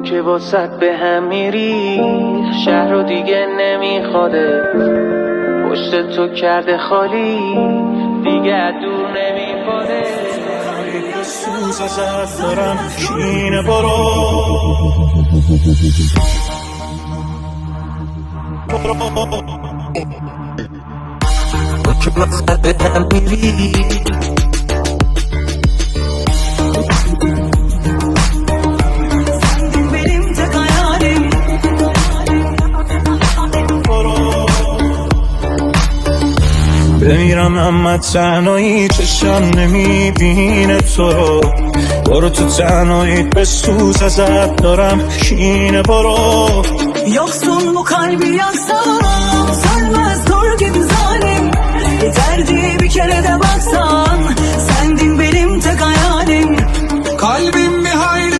که واسط به هم میری، شهر رو دیگه نمیخواده، پشت تو کرده خالی، دیگه دور نمیپاده. سوز ازت دارم کینه برو که واسط به هم میری، بمیرم اما تنهایی چشم نمیبینه تو رو، برو تو تنهایی به سوز ازت دارم کینه برو. Yoksun bu kalbi yaksam, sönmez dur gibi zalim. Yeter diye bir kere de baksam.